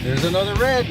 There's another red.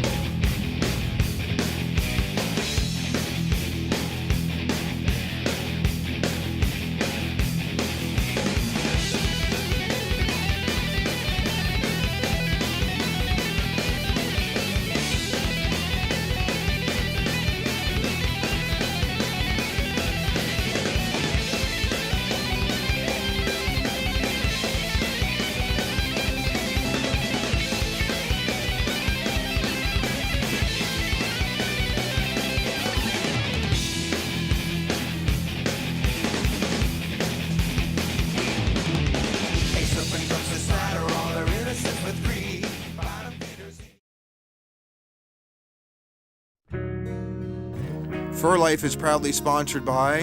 Fur Life is proudly sponsored by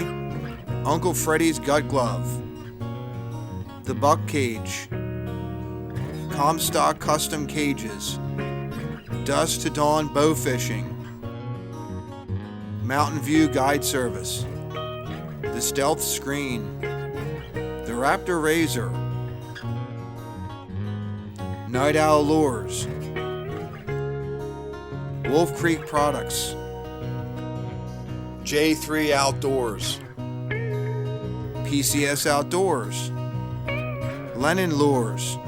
Uncle Freddy's Gut Glove, The Buck Cage, Comstock Custom Cages, Dusk to Dawn Bow Fishing, Mountain View Guide Service, The Stealth Screen, The Raptor Razor, Night Owl Lures, Wolf Creek Products, J3 Outdoors, PCS Outdoors, Lennon Lures.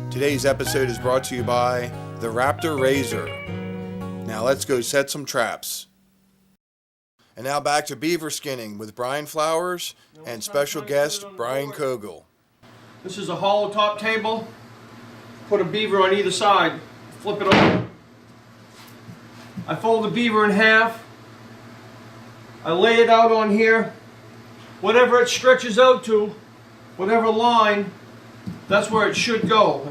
Today's episode is brought to you by the Raptor Razor. Now let's go set some traps. And now back to beaver skinning with Brian Flowers and special guest Brian Kogel. This is a hollow top table. Put a beaver on either side. Flip it over. I fold the beaver in half. I lay it out on here. Whatever it stretches out to, whatever line, that's where it should go.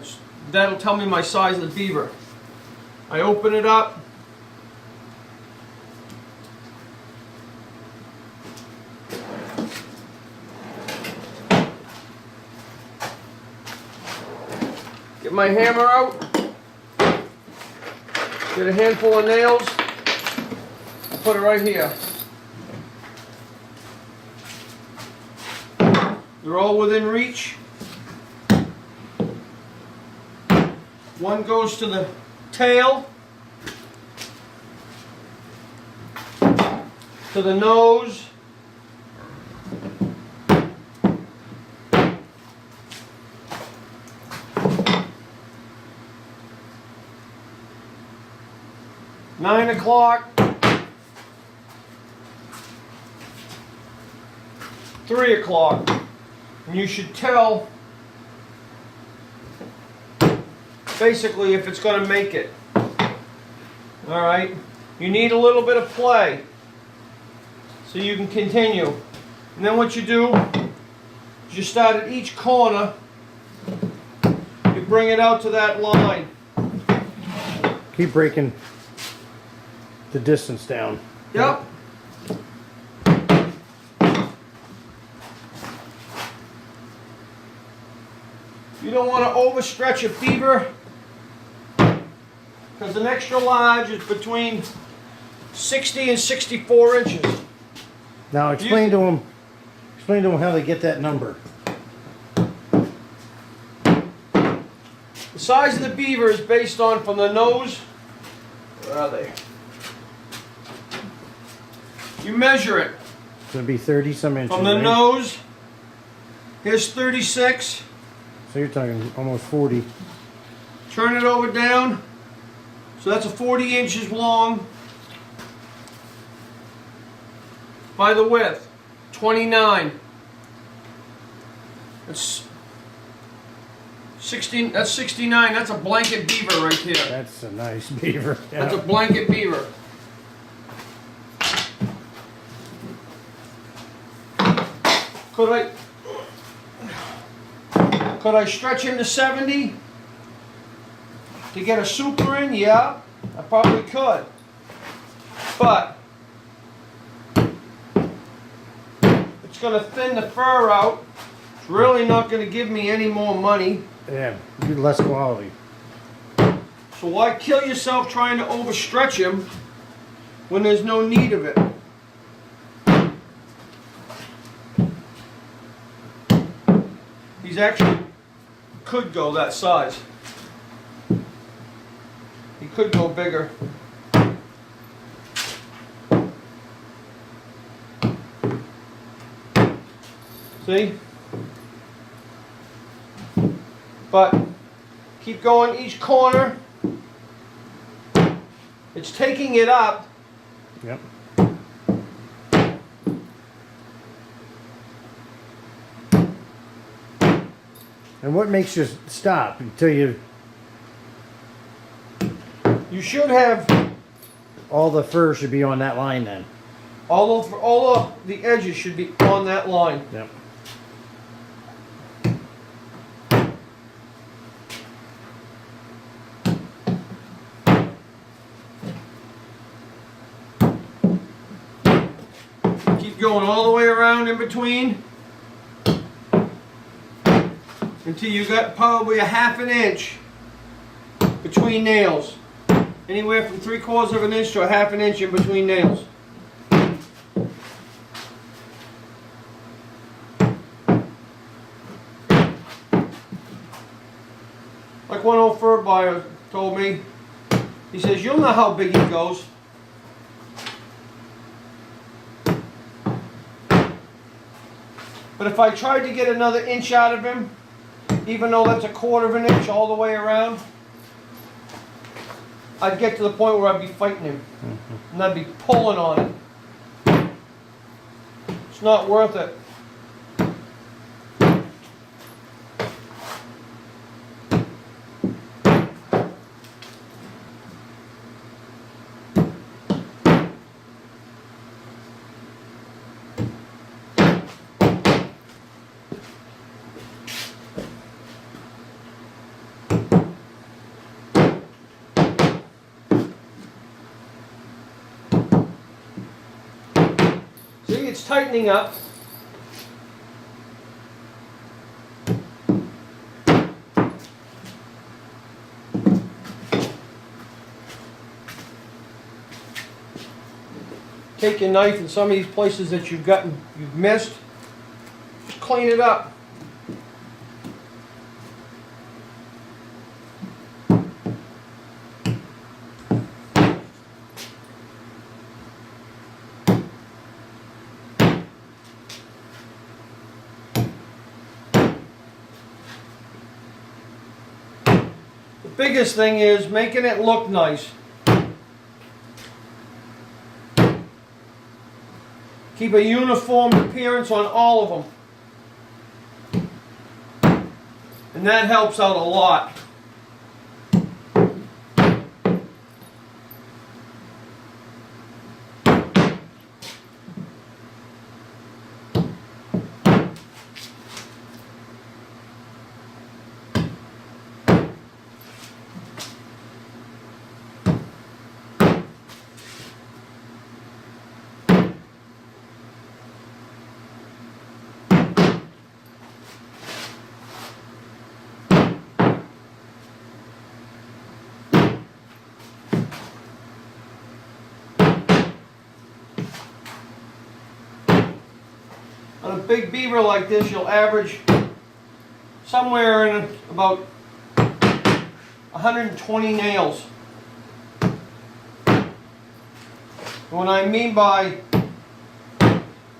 That'll tell me my size of the beaver. I open it up. Get my hammer out. Get a handful of nails. I put it right here. They're all within reach. One goes to the tail, to the nose, (9 o'clock), 3 o'clock. And you should tell basically if it's going to make it. Alright, you need a little bit of play so you can continue. And then what you do is you start at each corner, you bring it out to that line. Keep breaking the distance down. Yep. You don't want to overstretch a beaver because an extra large is between 60 and 64 inches. Now explain to them how they get that number. The size of the beaver is based on from the nose. Where are they? You measure it. It's going to be 30 some inches. From the right? nose, here's 36. So you're talking almost 40. Turn it over down. So that's a 40 inches long by the width. 29. That's 16. That's 69. That's a blanket beaver right there. That's a nice beaver. Yeah. That's a blanket beaver. Could I stretch him to 70 to get a super in? Yeah, I probably could. But it's going to thin the fur out. It's really not going to give me any more money. Yeah, less quality. So why kill yourself trying to overstretch him when there's no need of it? He's actually could go that size. Could go bigger. See? But keep going each corner. It's taking it up. Yep. And what makes you stop until you You should have all the fur should be on that line then? all of the edges should be on that line. Yep. Keep going all the way around in between until you got probably a ½ an inch between nails. Anywhere from 3/4 of an inch to a ½ an inch in between nails. Like one old fur buyer told me, he says, you'll know how big he goes. But if I tried to get another inch out of him, even though that's a $1/4 of an inch all the way around, I'd get to the point where I'd be fighting him. And I'd be pulling on it. It's not worth it. See, it's tightening up. Take your knife in some of these places that you've missed, just clean it up. The biggest thing is making it look nice. Keep a uniform appearance on all of them. And that helps out a lot. On a big beaver like this, you'll average somewhere in about 120 nails. And what I mean by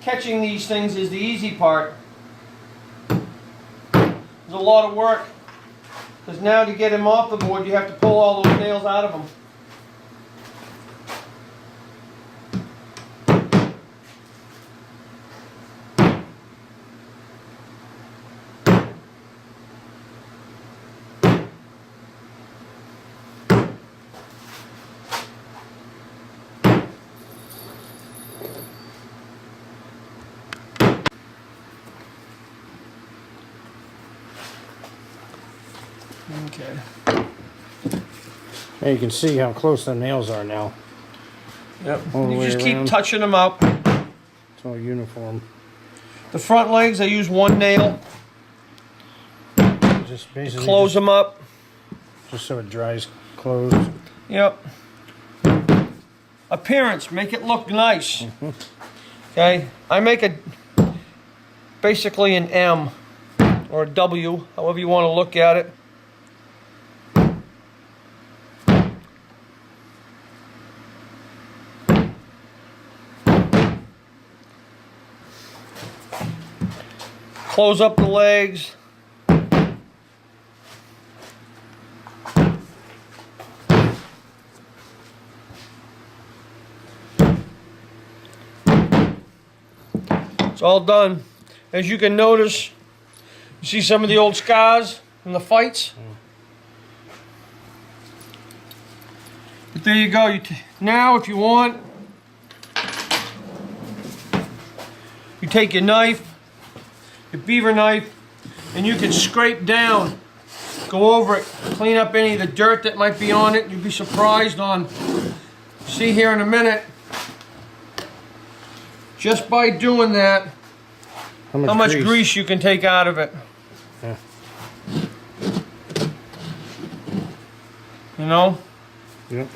catching these things is the easy part. There's a lot of work, because now to get him off the board, you have to pull all those nails out of him. Okay. And you can see how close the nails are now. Yep. All the You way just keep around. touching them up. It's all uniform. The front legs, I use one nail. Just basically Close them up. just so it dries closed. Yep. Appearance, make it look nice. Okay, I make basically an M or a W, however you want to look at it. Close up the legs. It's all done. As you can notice, you see some of the old scars from the fights. But there you go. Now, if you want, you take your knife, your beaver knife, and you can scrape down, go over it, clean up any of the dirt that might be on it. You'd be surprised on, see here in a minute, just by doing that, how much grease you can take out of it. Yeah. You know? Yep.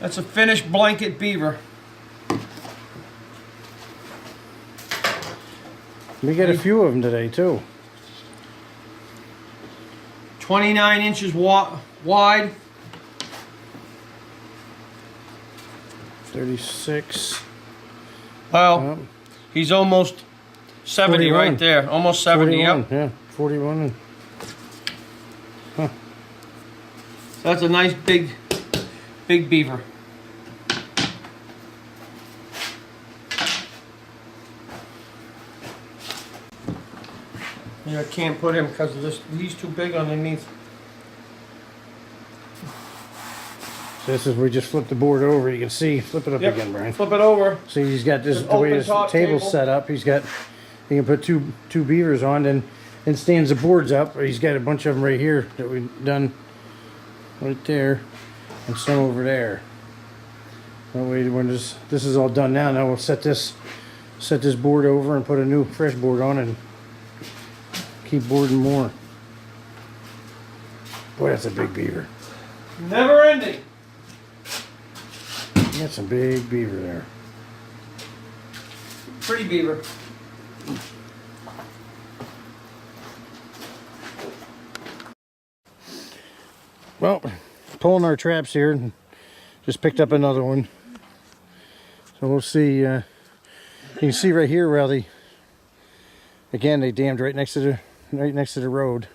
That's a finished blanket beaver. We got a few of them today too. 29 inches wide. 36. Well, Yep. he's almost 70 41. right there. Almost 70, 41, yep. yeah, 41. That's a nice big beaver. Yeah, I can't put him because of this. He's too big underneath. So this is where we just flip the board over. You can see, flip it up Yep. again, Brian. Flip it over. See, he's got this, Just the way open his top table's table. set up. He's got, he can put two beavers on and stands the boards up. He's got a bunch of them right here that we've done right there and some over there. That way, when this is all done now we'll set this board over and put a new fresh board on and keep boarding more. Boy, that's a big beaver. Never ending. That's some big beaver there. Pretty beaver. Well, pulling our traps here and just picked up another one. So we'll see. You can see right here where they dammed right next to the road.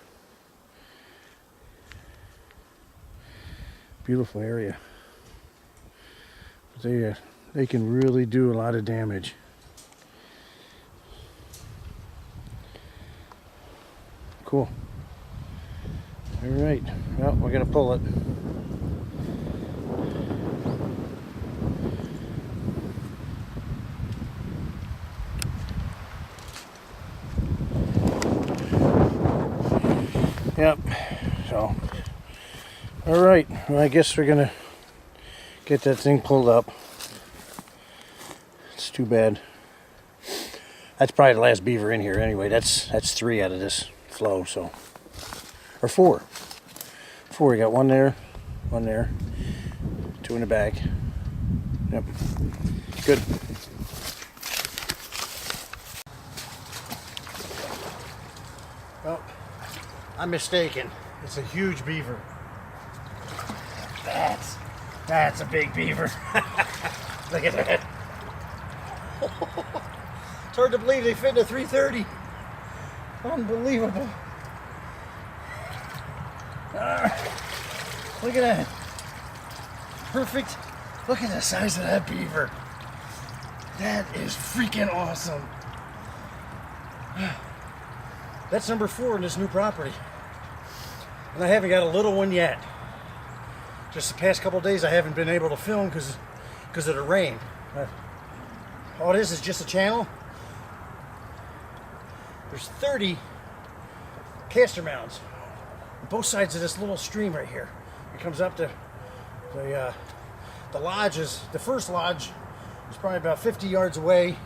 Beautiful area. But they can really do a lot of damage. Cool. All right. Well, we're gonna pull it. Yep. So, all right. Well, I guess we're gonna get that thing pulled up. It's too bad. That's probably the last beaver in here anyway. That's 3 out of this flow. So, or 4. 4. We got one there, 2 in the back. Yep. Good. Well, I'm mistaken. It's a huge beaver. That's a big beaver. Look at that. It's hard to believe they fit in a 330. Unbelievable. Look at that. Perfect. Look at the size of that beaver. That is freaking awesome. That's number 4 in this new property. And I haven't got a little one yet. Just the past couple of days I haven't been able to film because of the rain. All this is just a channel. There's 30 castor mounds on both sides of this little stream right here. It comes up to the lodge the first lodge is probably about 50 yards away,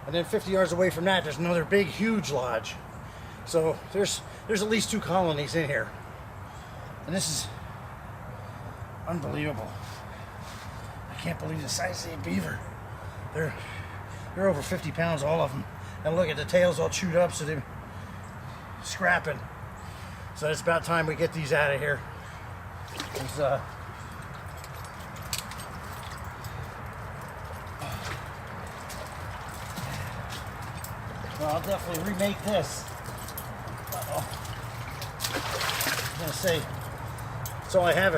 and then 50 yards away from that there's another big huge lodge. So there's at least 2 colonies in here, and this is unbelievable. I can't believe the size of the beaver. They're over 50 pounds, all of them. And look at the tails all chewed up, so they're scrapping. So it's about time we get these out of here. Well, I'll definitely remake this. Uh-oh. I was gonna say, that's all I have.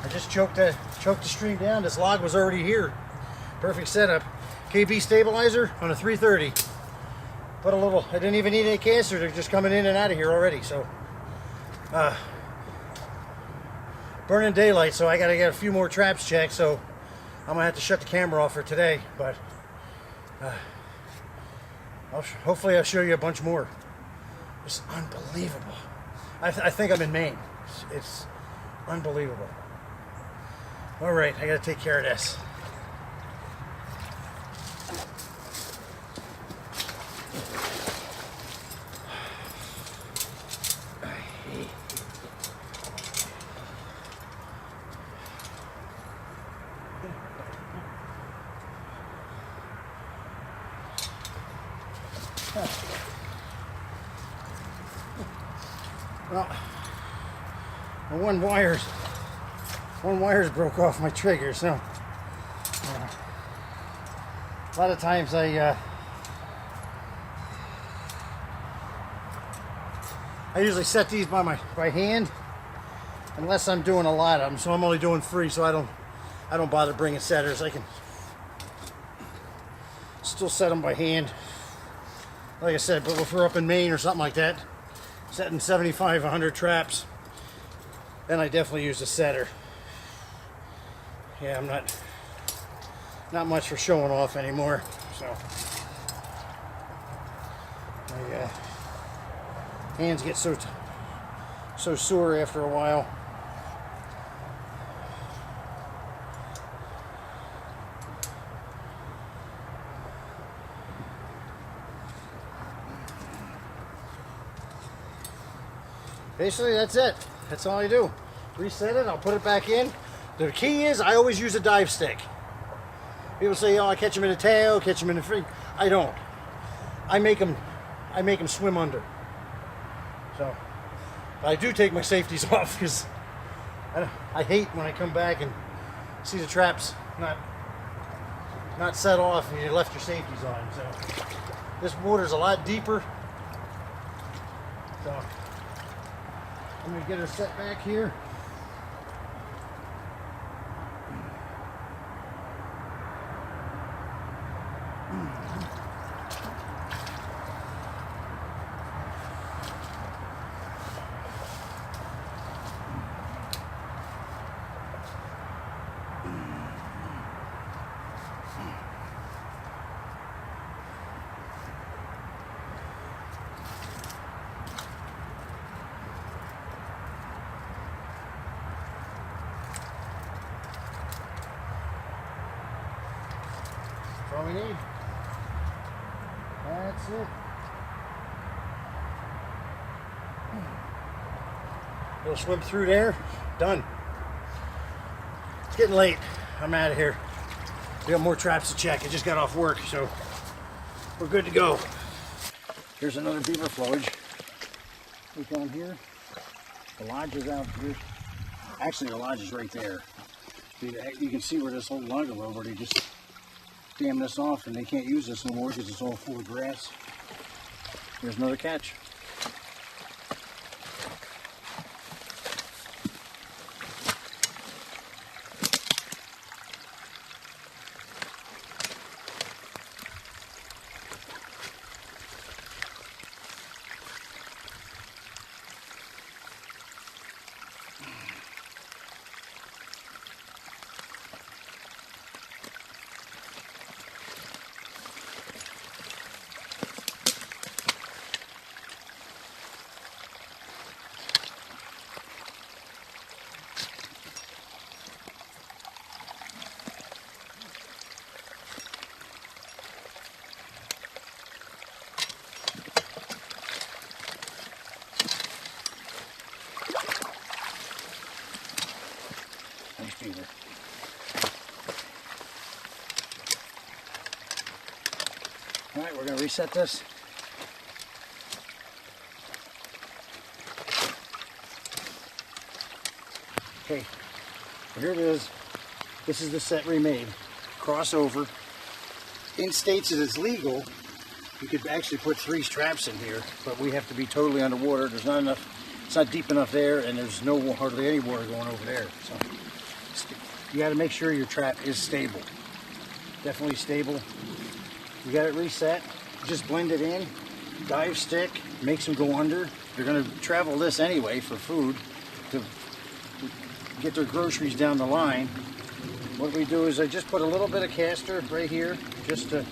I just choked the stream down. This log was already here. Perfect setup. KB stabilizer on a 330. Put a little, I didn't even need any caster. They're just coming in and out of here already. So, burning daylight. So I got to get a few more traps checked. So I'm gonna have to shut the camera off for today. But hopefully I'll show you a bunch more. It's unbelievable. I think I'm in Maine. It's unbelievable. All right, I got to take care of this. Well, one wire's broke off my trigger, so a lot of times I usually set these by hand unless I'm doing a lot of them. So I'm only doing 3, so I don't bother bringing setters. I can still set them by hand. Like I said, but if we're up in Maine or something like that, setting 75, 100 traps, then I definitely use a setter. Yeah, I'm not much for showing off anymore, so my hands get so sore after a while. Basically, that's it. That's all I do. Reset it, I'll put it back in. The key is I always use a dive stick. People say, oh, I catch them in the tail, catch them in the free. I don't. I make them swim under. So, but I do take my safeties off because I hate when I come back and see the traps not set off and you left your safeties on. So, this water's a lot deeper. So, I'm going to get her set back here. That's all we need. That's it. We'll swim through there. Done. It's getting late. I'm out of here. We got more traps to check. I just got off work, so we're good to go. Here's another beaver flowage. Look down here. The lodge is out here. Actually, the lodge is right there. You can see where this whole log is over. They just dam this off and they can't use this no more because it's all full of grass. Here's another catch. Beaver. All right, we're going to reset this. Okay, so here it is. This is the set remade. Crossover. in states that it's legal, you could actually put 3 straps in here, but we have to be totally underwater. There's not enough, it's not deep enough there, and there's hardly any water going over there. So you got to make sure your trap is stable. Definitely stable. You got it reset. Just blend it in. Dive stick makes them go under. They're going to travel this anyway for food to get their groceries down the line. What we do is I just put a little bit of caster right here, just a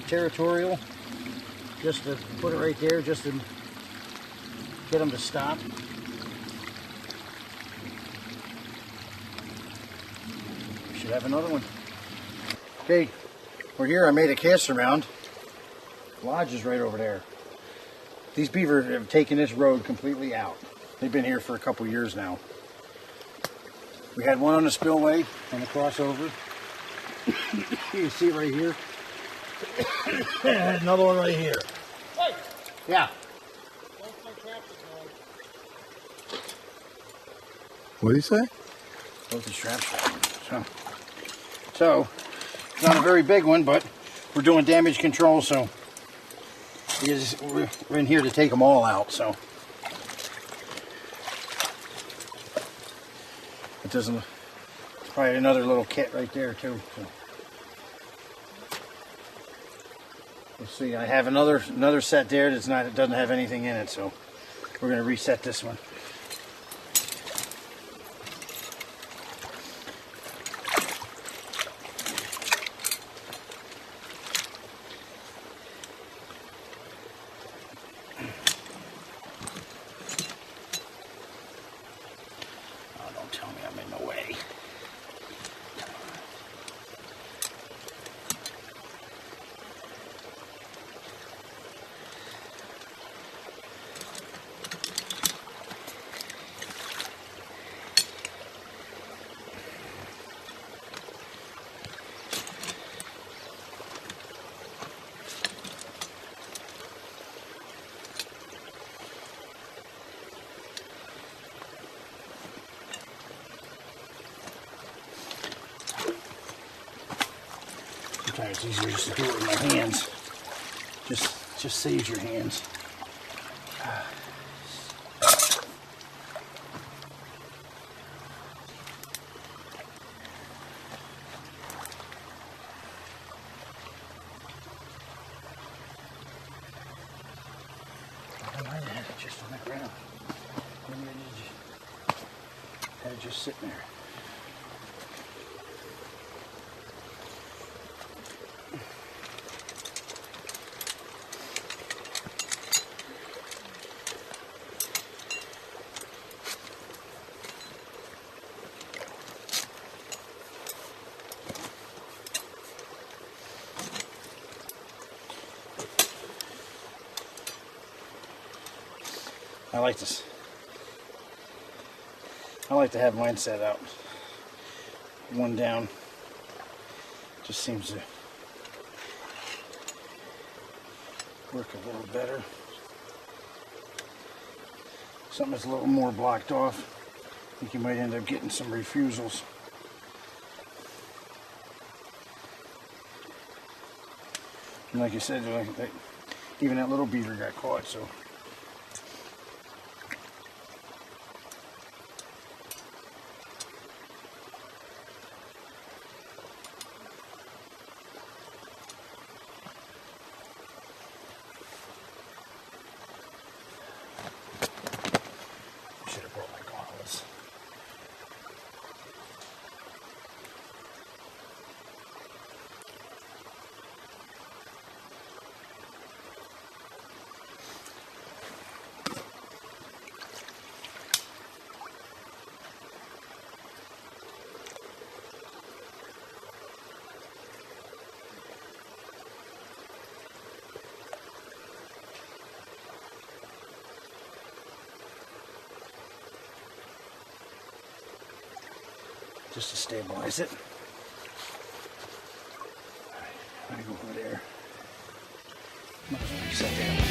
territorial, just to put it right there, just to get them to stop. We should have another one. Okay, we're here. I made a caster mound. Lodge is right over there. These beaver have taken this road completely out. They've been here for a couple years now. We had one on the spillway on the crossover. You can see it right here. Another one right here. Hey! Yeah. Both my traps are gone. What do you say? Both the straps are. So, it's not a very big one, but we're doing damage control, so we're in here to take them all out. So it doesn't. It's probably another little kit right there too. So. Let's see. I have another set there that's not. It doesn't have anything in it, so we're going to reset this one. Oh, don't tell me I'm in the way. Sometimes it's easier just to do it with my hands. Just saves your hands. I might have had it just on the ground. Maybe I had it just sitting there. I like this. I like to have mine set out. One down. Just seems to work a little better. Something that's a little more blocked off. I think you might end up getting some refusals. And like I said, even that little beaver got caught, so. Should have brought my gauntlets. Just to stabilize it. Alright, I'm gonna go over there. Might as well reset that.